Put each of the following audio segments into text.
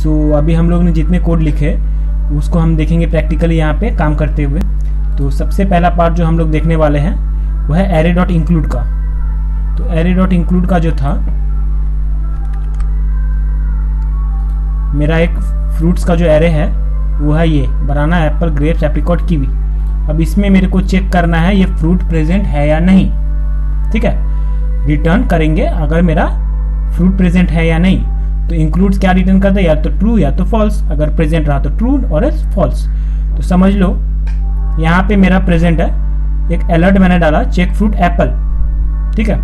सो अभी हम लोग ने जितने कोड लिखे उसको हम देखेंगे प्रैक्टिकली यहाँ पे काम करते हुए। तो सबसे पहला पार्ट जो हम लोग देखने वाले हैं वो है एरे डॉट इंक्लूड का। तो एरे डॉट इंक्लूड का जो था, मेरा एक फ्रूट्स का जो एरे है वो है ये बनाना, एप्पल, ग्रेप्स, एप्रिकॉट, कीवी। अब इसमें मेरे को चेक करना है ये फ्रूट प्रेजेंट है या नहीं। ठीक है, रिटर्न करेंगे अगर मेरा फ्रूट प्रेजेंट है या नहीं। तो इंक्लूड्स क्या रिटर्न करता है, या तो ट्रू या तो फॉल्स। अगर प्रेजेंट रहा तो ट्रू और एल्स फॉल्स। तो समझ लो यहाँ पे मेरा प्रेजेंट है, एक अलर्ट मैंने डाला चेक फ्रूट एप्पल। ठीक है,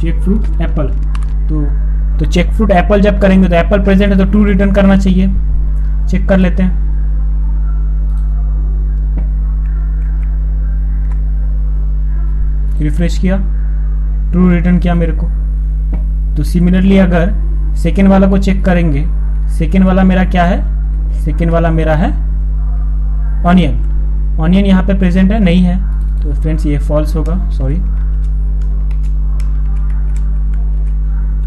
चेक फ्रूट एप्पल। तो चेक फ्रूट एप्पल जब करेंगे तो एप्पल प्रेजेंट है तो ट्रू रिटर्न करना चाहिए। चेक कर लेते हैं। रिफ्रेश किया, ट्रू रिटर्न किया मेरे को। तो सिमिलरली अगर सेकेंड वाला को चेक करेंगे, सेकेंड वाला मेरा क्या है, सेकेंड वाला मेरा है ऑनियन। ऑनियन यहाँ पे प्रेजेंट है, नहीं है, तो फ्रेंड्स ये फॉल्स होगा। सॉरी,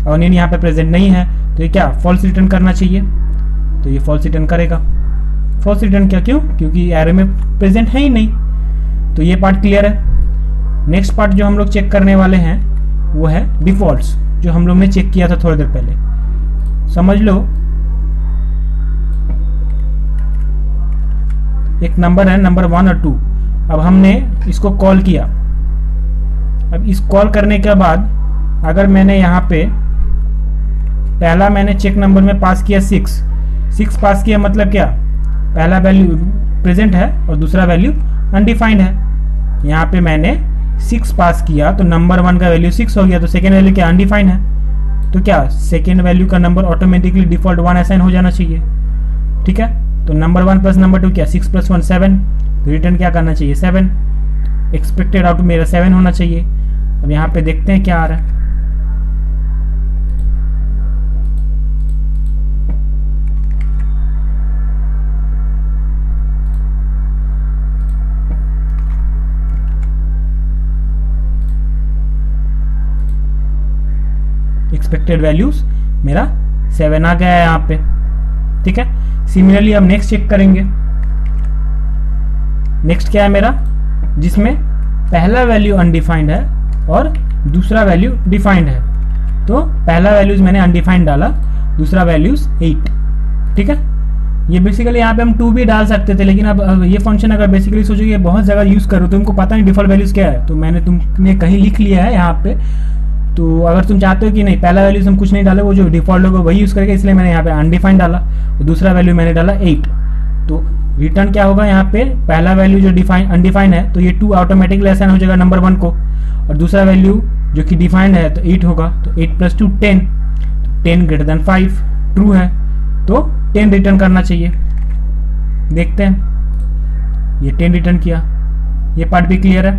ऑनियन यहाँ पे प्रेजेंट नहीं है तो ये क्या फॉल्स रिटर्न करना चाहिए। तो ये फॉल्स रिटर्न करेगा। फॉल्स रिटर्न क्या, क्यों, क्योंकि एरे में प्रेजेंट है ही नहीं। तो ये पार्ट क्लियर है। नेक्स्ट पार्ट जो हम लोग चेक करने वाले हैं वो है डिफॉल्ट्स, जो हम लोग ने चेक किया था थोड़ी देर पहले। समझ लो एक नंबर है, नंबर 1 और 2। अब हमने इसको कॉल किया। अब इस कॉल करने के बाद अगर मैंने यहाँ पे पहला मैंने चेक नंबर में पास किया 6 पास किया, मतलब क्या, पहला वैल्यू प्रेजेंट है और दूसरा वैल्यू अनडिफाइंड है। यहाँ पे मैंने 6 पास किया तो नंबर 1 का वैल्यू 6 हो गया, तो सेकेंड वैल्यू क्या अनडिफाइंड है। तो क्या सेकेंड वैल्यू का नंबर ऑटोमेटिकली डिफॉल्ट 1 असाइन हो जाना चाहिए। ठीक है, तो नंबर 1 प्लस नंबर 2 क्या, 6 + 1 7। तो रिटर्न क्या करना चाहिए 7। एक्सपेक्टेड आउटपुट मेरा 7 होना चाहिए। अब यहाँ पे देखते हैं क्या आ रहा है। एक्सपेक्टेड वैल्यूज मेरा 7 आ गया है यहाँ पे। ठीक है, सिमिलरली अब नेक्स्ट चेक करेंगे। नेक्स्ट क्या है मेरा, जिसमें पहला वैल्यू अनडिफाइंड है और दूसरा वैल्यू डिफाइंड है। तो पहला वैल्यूज मैंने अनडिफाइंड डाला, दूसरा वैल्यूज 8। ठीक है, ये बेसिकली यहाँ पे हम 2 भी डाल सकते थे, लेकिन अब ये फंक्शन अगर बेसिकली सोचोगे बहुत जगह यूज करो, तुमको पता नहीं डिफॉल्ट वैल्यूज क्या है, तो मैंने तुमने कहीं लिख लिया है यहाँ पे। तो अगर तुम चाहते हो कि नहीं पहला वैल्यूज हम कुछ नहीं डाले, वो जो डिफॉल्ट होगा वही यूज करेगा, इसलिए मैंने यहाँ पे अनडिफाइंड डाला और दूसरा वैल्यू मैंने डाला 8। तो रिटर्न क्या होगा यहाँ पे, पहला वैल्यू जो अनडिफाइंड है तो ये 2 ऑटोमेटिकली असाइन हो जाएगा नंबर 1 को, और दूसरा वैल्यू जो कि डिफाइंड है तो 8 होगा। तो 8 + 2 10, 10 > 5 ट्रू है, तो 10 रिटर्न करना चाहिए। देखते हैं, ये 10 रिटर्न किया। ये पार्ट भी क्लियर है।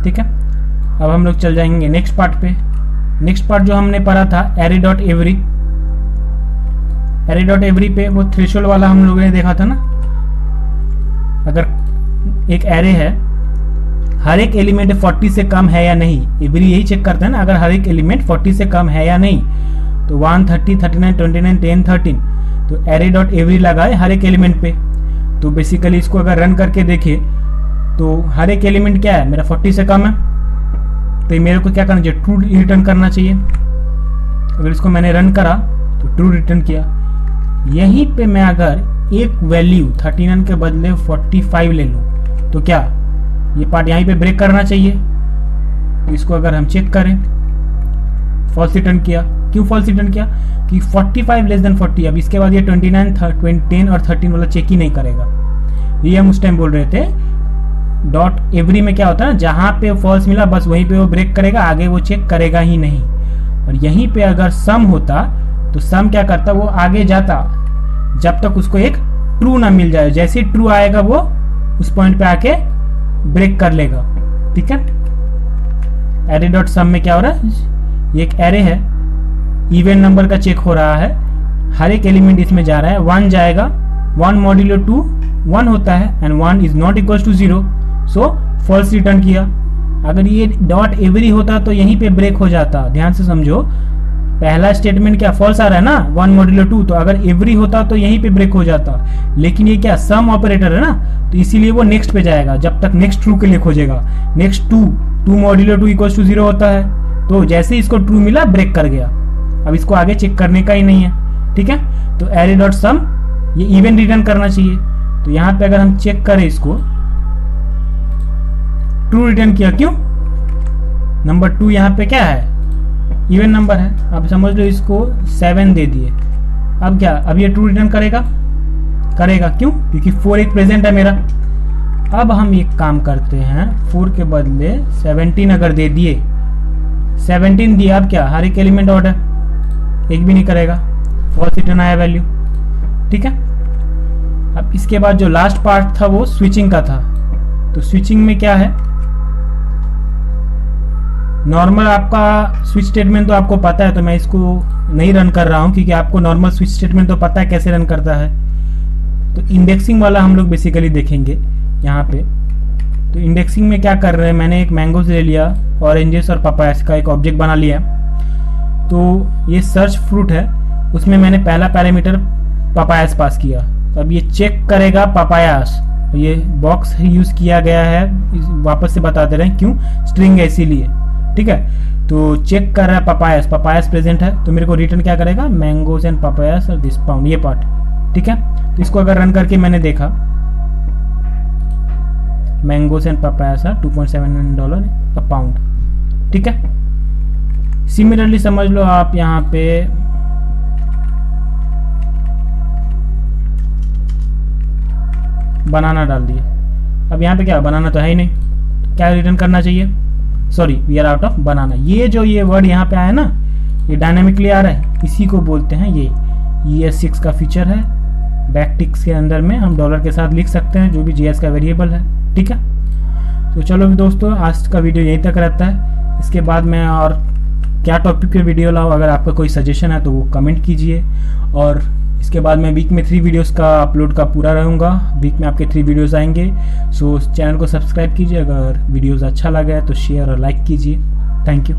ठीक है, अब हम लोग चल जाएंगे नेक्स्ट पार्ट पे। नेक्स्ट पार्ट जो हमने पढ़ा था array dot every. Array dot every पे वो थ्रेशोल्ड वाला हम लोगों ने देखा था ना। अगर एक एरे है, हर एक एलिमेंट 40 से कम है या नहीं, एवरी यही चेक करता है ना, अगर हर एक एलिमेंट 40 से कम है या नहीं। तो 1 30 39 29 10 13, तो एरे डॉट एवरी लगाए हर एक एलिमेंट पे। तो बेसिकली इसको अगर रन करके देखे तो हर एक एलिमेंट क्या है मेरा 40 से कम है, तो मेरे को क्या करना चाहिए, ट्रू रिटर्न करना चाहिए। अगर इसको मैंने रन करा तो ट्रू रिटर्न किया। यहीं पे मैं अगर एक वैल्यू 39 के बदले 45 ले लूँ तो क्या ये पार्ट यहीं पे ब्रेक करना चाहिए। इसको अगर हम चेक करें, फॉल्स रिटर्न किया। क्यों फॉल्स रिटर्न किया, कि 45 < 40। अब इसके बाद ये 29 10 और 13 वाला चेक ही नहीं करेगा। ये हम उस टाइम बोल रहे थे डॉट एवरी में क्या होता है ना, जहां पे फॉल्स मिला बस वहीं पे वो ब्रेक करेगा, आगे वो चेक करेगा ही नहीं। और यहीं पे अगर सम होता तो सम क्या करता, वो आगे जाता जब तक उसको एक ट्रू ना मिल जाए। जैसे ही ट्रू आएगा वो उस पॉइंट पे आके ब्रेक कर लेगा। ठीक है, एरे डॉट सम में क्या हो रहा है, ये एक एरे है, इवन नंबर का चेक हो रहा है, हर एक एलिमेंट इसमें जा रहा है। 1 जाएगा, 1 मॉड्यूलो 2 1 होता है, and 1 is not equal to 0, so false return किया। अगर ये डॉट एवरी होता तो यहीं पे ब्रेक हो जाता। ध्यान से समझो, पहला स्टेटमेंट क्या फॉल्स आ रहा है ना, 1 मॉड्यूलो 2, तो अगर एवरी होता तो यहीं पे ब्रेक हो जाता, लेकिन ये क्या सम ऑपरेटर है ना, तो इसीलिए वो नेक्स्ट पे जाएगा जब तक नेक्स्ट ट्रू के लिए खोजेगा। नेक्स्ट 2 मॉड्यूलो 2 इक्वल्स टू 0 होता है, तो जैसे ही इसको ट्रू मिला ब्रेक कर गया, अब इसको आगे चेक करने का ही नहीं है, ठीक है। तो एरे डॉट सम ये इवन रिटर्न करना चाहिए, तो यहाँ पे अगर हम चेक करें इसको, ट्रू रिटर्न किया, क्यों, नंबर 2 यहाँ पे क्या है, इवन नंबर है। अब समझ लो इसको 7 दे दिए, अब क्या, अब ये ट्रू रिटर्न करेगा, क्यों, क्योंकि 4 एक प्रेजेंट है मेरा। अब हम एक काम करते हैं, 4 के बदले 17 अगर दे दिए, 17 दिया, अब क्या, हर एक एलिमेंट ऑर्डर एक भी नहीं करेगा, फॉल्स रिटर्न आया वैल्यू, ठीक है। अब इसके बाद जो लास्ट पार्ट था वो स्विचिंग का था, तो स्विचिंग में क्या है, नॉर्मल आपका स्विच स्टेटमेंट तो आपको पता है, तो मैं इसको नहीं रन कर रहा हूं क्योंकि आपको नॉर्मल स्विच स्टेटमेंट तो पता है कैसे रन करता है। तो इंडेक्सिंग वाला हम लोग बेसिकली देखेंगे यहाँ पे। तो इंडेक्सिंग में क्या कर रहे हैं, मैंने एक मैंगोज ले लिया, ऑरेंजेस और पपायास का एक ऑब्जेक्ट बना लिया। तो ये सर्च फ्रूट है, उसमें मैंने पहला पैरामीटर पपायास पास किया, तो अब ये चेक करेगा पपायास, ये बॉक्स यूज किया गया है, वापस से बता दे रहे हैं क्यों, स्ट्रिंग है इसीलिए, ठीक है। तो चेक कर रहा है पपायास प्रेजेंट है, तो मेरे को रिटर्न क्या करेगा, मैंगोज एंड पपायास और दिस पाउंड, ये पार्ट, ठीक है। तो इसको अगर रन करके मैंने देखा, mangoes and papayas $2.7 a pound, ठीक है। सिमिलरली समझ लो आप यहाँ पे बनाना डाल दिए, अब यहाँ पे क्या, बनाना तो है ही नहीं, तो क्या रिटर्न करना चाहिए, sorry we are out of banana. ये जो ये वर्ड यहाँ पे आया ना, ये डायनामिकली आ रहा है, इसी को बोलते हैं ये ES6 का फीचर है। बैकटिक्स के अंदर में हम डॉलर के साथ लिख सकते हैं जो भी JS का वेरिएबल है, ठीक है। तो चलो दोस्तों, आज का वीडियो यहीं तक रहता है। इसके बाद मैं और क्या टॉपिक पे वीडियो लाऊं, अगर आपका कोई सजेशन है तो वो कमेंट कीजिए। और इसके बाद मैं वीक में 3 वीडियोस का अपलोड का पूरा रहूँगा, वीक में आपके 3 वीडियोस आएंगे। सो चैनल को सब्सक्राइब कीजिए, अगर वीडियोस अच्छा लगा है तो शेयर और लाइक कीजिए। Thank you.